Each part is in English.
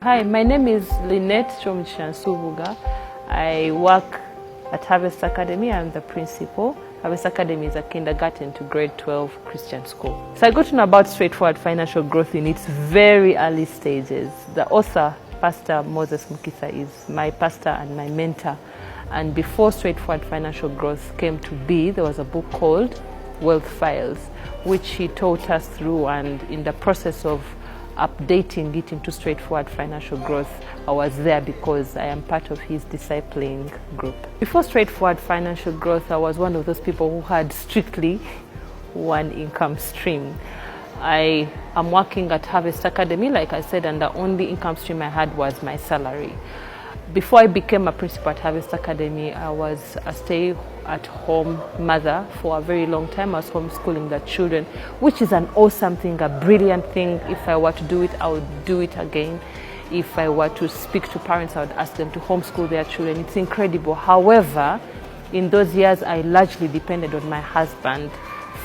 Hi, my name is Lynnet Nsubuga. I work at Harvest Academy. I'm the principal. Harvest Academy is a kindergarten to grade 12 Christian school. So I got to know about straightforward financial growth in its very early stages. The author, Pastor Moses Mukisa, is my pastor and my mentor. And before straightforward financial growth came to be, there was a book called Wealth Files, which he taught us through, and in the process of updating it into straightforward financial growth, I was there because I am part of his discipling group. Before straightforward financial growth, I was one of those people who had strictly one income stream. I am working at Harvest Academy, like I said, and the only income stream I had was my salary. Before I became a principal at Harvest Academy, I was a stay-at-home mother for a very long time. I was homeschooling the children, which is an awesome thing, a brilliant thing. If I were to do it, I would do it again. If I were to speak to parents, I would ask them to homeschool their children. It's incredible. However, in those years, I largely depended on my husband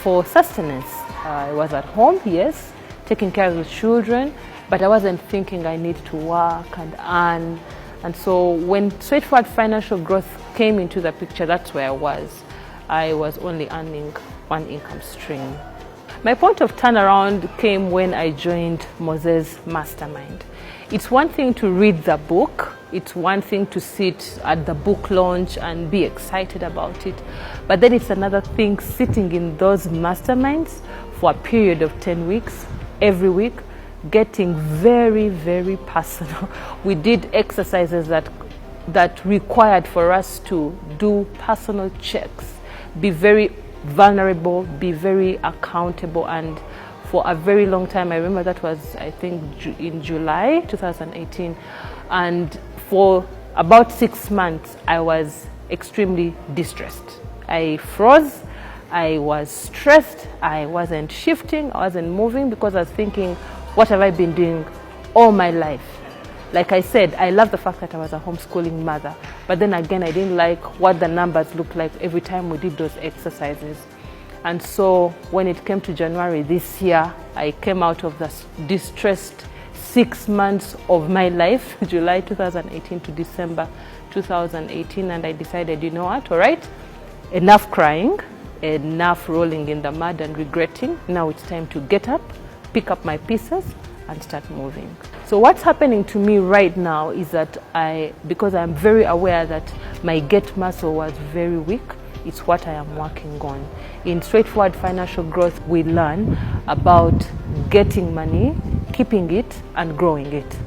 for sustenance. I was at home, yes, taking care of the children, but I wasn't thinking I need to work and earn. And so when straightforward financial growth came into the picture, that's where I was. I was only earning one income stream. My point of turnaround came when I joined Moses Mastermind. It's one thing to read the book. It's one thing to sit at the book launch and be excited about it. But then it's another thing sitting in those masterminds for a period of 10 weeks, every week, getting very, very personal. We did exercises that required for us to do personal checks, be very vulnerable, be very accountable, and for a very long time, I remember that was, I think, in July 2018, and for about 6 months, I was extremely distressed. I froze, I was stressed, I wasn't shifting, I wasn't moving, because I was thinking, what have I been doing all my life? Like I said, I love the fact that I was a homeschooling mother, but then again, I didn't like what the numbers looked like every time we did those exercises. And so when it came to January this year, I came out of the distressed 6 months of my life, July 2018 to December 2018, and I decided, you know what, all right, enough crying, enough rolling in the mud and regretting. Now it's time to get up, pick up my pieces and start moving. So what's happening to me right now is that because I'm very aware that my get muscle was very weak, it's what I am working on. In straightforward financial growth, we learn about getting money, keeping it and growing it.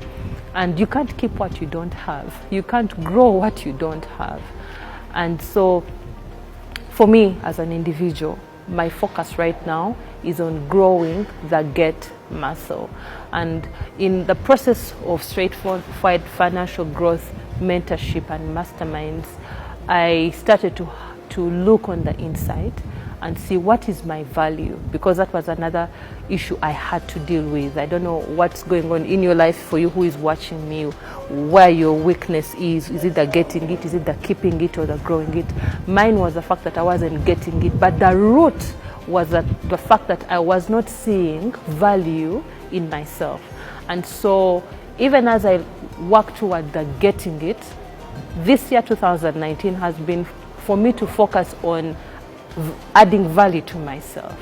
And you can't keep what you don't have. You can't grow what you don't have. And so for me as an individual, my focus right now is on growing the get muscle. And in the process of straightforward financial growth, mentorship and masterminds, I started to look on the inside and see what is my value, because that was another issue I had to deal with. I don't know what's going on in your life for you who is watching me, where your weakness is. Is it the getting it? Is it the keeping it or the growing it? Mine was the fact that I wasn't getting it, but the root was the fact that I was not seeing value in myself. And so even as I work toward the getting it, this year 2019 has been for me to focus on adding value to myself,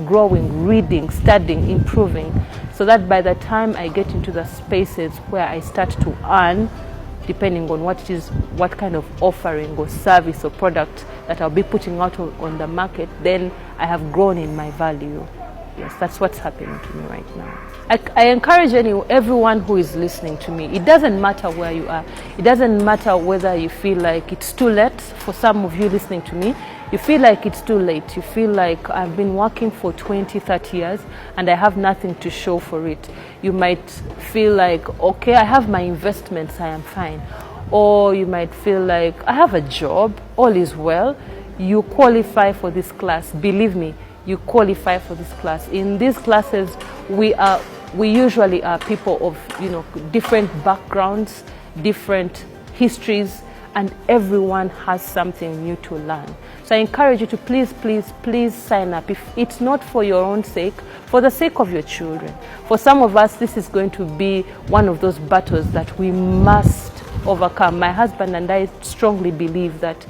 growing, reading, studying, improving, so that by the time I get into the spaces where I start to earn, depending on what kind of offering or service or product that I'll be putting out on the market, then I have grown in my value. Yes, that's what's happening to me right now. I encourage everyone who is listening to me, it doesn't matter where you are. It doesn't matter whether you feel like it's too late. For some of you listening to me, you feel like it's too late. You feel like I've been working for 20, 30 years and I have nothing to show for it. You might feel like, okay, I have my investments, I am fine. Or you might feel like, I have a job, all is well. You qualify for this class. Believe me, you qualify for this class. In these classes, we usually are people of different backgrounds, different histories, and everyone has something new to learn. So I encourage you to please sign up. If it's not for your own sake, for the sake of your children. For some of us, this is going to be one of those battles that we must overcome. My husband and I strongly believe that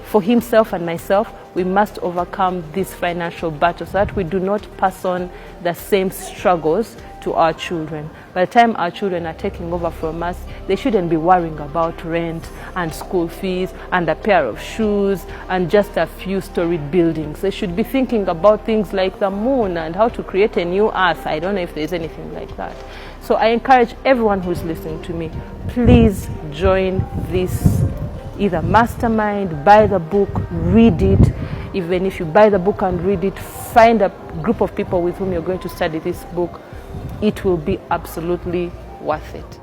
for himself and myself, we must overcome this financial battle so that we do not pass on the same struggles to our children. By the time our children are taking over from us, they shouldn't be worrying about rent and school fees and a pair of shoes and just a few storied buildings. They should be thinking about things like the moon and how to create a new earth. I don't know if there's anything like that. So I encourage everyone who's listening to me, please join this either mastermind, buy the book, read it. Even if you buy the book and read it, find a group of people with whom you're going to study this book. It will be absolutely worth it.